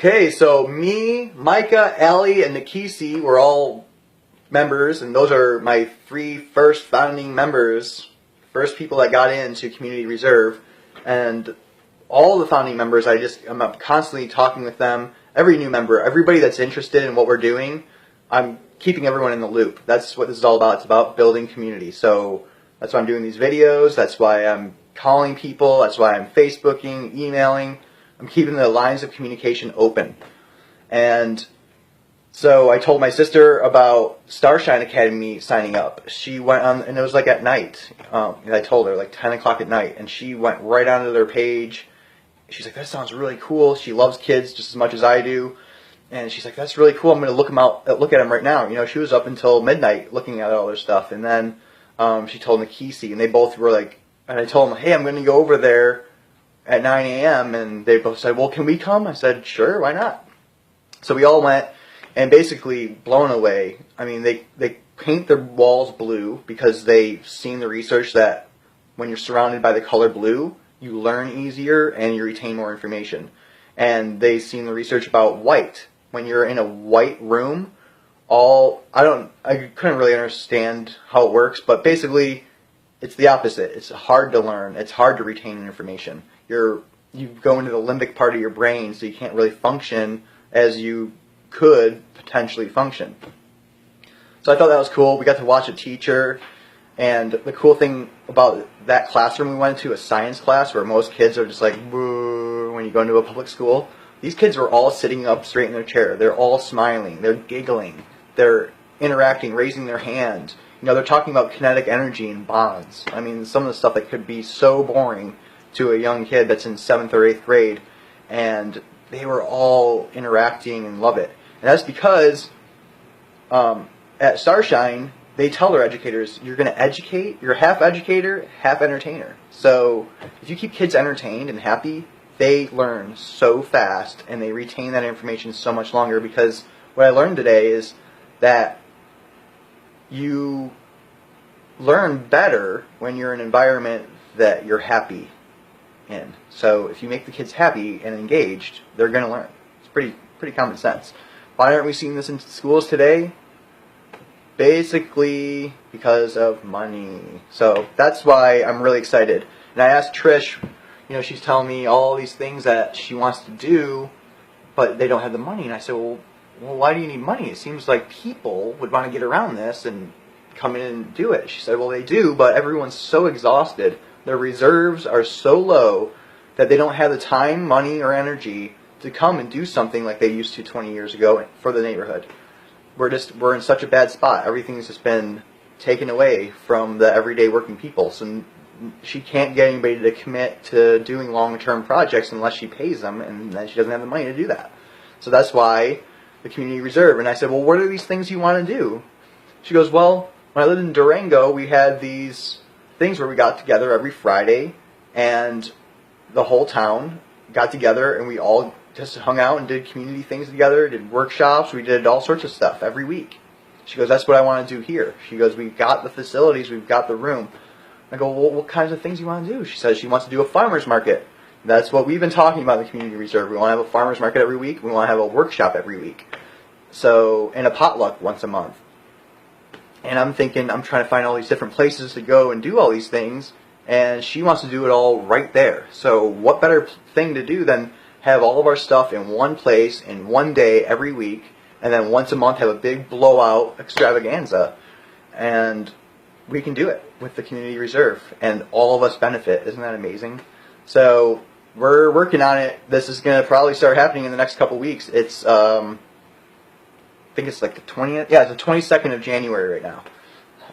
Okay, so me, Micah, Allie, and Nikisi were all members, and those are my three first founding members, first people that got into Community Reserve. And all the founding members, I'm constantly talking with them. Every new member, everybody that's interested in what we're doing, I'm keeping everyone in the loop. That's what this is all about. It's about building community. So that's why I'm doing these videos. That's why I'm calling people. That's why I'm Facebooking, emailing. I'm keeping the lines of communication open. And so I told my sister about Starshine Academy signing up. She went on, and it was like at night. And I told her, like 10 o'clock at night. And she went right onto their page. She's like, that sounds really cool. She loves kids just as much as I do. And she's like, that's really cool. I'm going to look at them right now. You know, she was up until midnight looking at all their stuff. And then she told Nikisi, and they both were like, and I told them, hey, I'm going to go over there at 9 a.m. And they both said, well, can we come? I said, sure, why not? So we all went, and basically blown away. I mean, they paint their walls blue because they've seen the research that when you're surrounded by the color blue, you learn easier and you retain more information. And they've seen the research about white. When you're in a white room, I couldn't really understand how it works, but basically it's the opposite. It's hard to learn. It's hard to retain information. You go into the limbic part of your brain, so you can't really function as you could potentially function. So I thought that was cool. We got to watch a teacher, and the cool thing about that classroom we went to, a science class where most kids are just like, boo, when you go into a public school. These kids were all sitting up straight in their chair. They're all smiling. They're giggling. They're interacting, raising their hand. You know, they're talking about kinetic energy and bonds. I mean, some of the stuff that could be so boring to a young kid that's in 7th or 8th grade. And they were all interacting and love it. And that's because at Starshine, they tell their educators, you're going to educate, you're half educator, half entertainer. So if you keep kids entertained and happy, they learn so fast and they retain that information so much longer, because what I learned today is that you learn better when you're in an environment that you're happy in. So if you make the kids happy and engaged, they're going to learn. It's pretty common sense. Why aren't we seeing this in schools today? Basically because of money. So that's why I'm really excited. And I asked Trish, you know, she's telling me all these things that she wants to do, but they don't have the money. And I said, well, why do you need money? It seems like people would want to get around this and come in and do it. She said, well, they do, but everyone's so exhausted. Their reserves are so low that they don't have the time, money, or energy to come and do something like they used to 20 years ago for the neighborhood. We're in such a bad spot. Everything's just been taken away from the everyday working people. So she can't get anybody to commit to doing long-term projects unless she pays them, and then she doesn't have the money to do that. So that's why the Community Reserve. And I said, well, what are these things you want to do? She goes, well, when I lived in Durango, we had these things where we got together every Friday, and the whole town got together, and we all just hung out and did community things together, did workshops, we did all sorts of stuff every week. She goes, that's what I want to do here. She goes, we've got the facilities, we've got the room. I go, well, what kinds of things do you want to do? She says she wants to do a farmer's market. That's what we've been talking about in the Community Reserve. We want to have a farmer's market every week. We want to have a workshop every week. So, and a potluck once a month. And I'm thinking, I'm trying to find all these different places to go and do all these things, and she wants to do it all right there. So what better thing to do than have all of our stuff in one place in one day every week, and then once a month have a big blowout extravaganza. And we can do it with the Community Reserve, and all of us benefit. Isn't that amazing? So we're working on it. This is going to probably start happening in the next couple weeks. It's I think it's like the 20th. Yeah, it's the 22nd of January right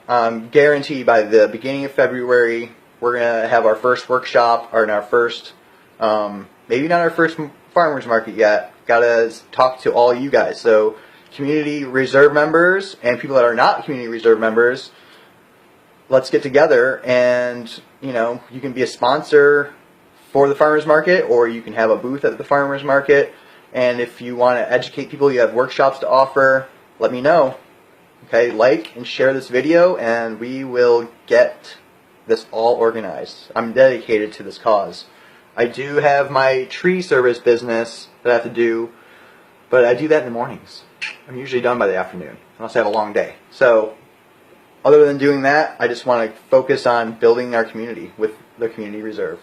now. Guarantee by the beginning of February we're going to have our first workshop, or in our first, maybe not our first farmers market yet. Got to talk to all you guys. So Community Reserve members and people that are not Community Reserve members, let's get together, and you know, you can be a sponsor for the farmers market, or you can have a booth at the farmers market. And if you want to educate people, you have workshops to offer, let me know. Okay, like and share this video, and we will get this all organized. I'm dedicated to this cause. I do have my tree service business that I have to do, But I do that in the mornings. I'm usually done by the afternoon, unless I have a long day. So, other than doing that, I just want to focus on building our community with the Community Reserve.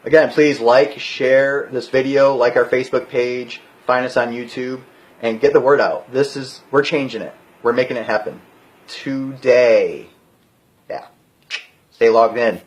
Again, please like, share this video, like our Facebook page, find us on YouTube, and get the word out. We're changing it. We're making it happen. Today. Yeah. Stay logged in.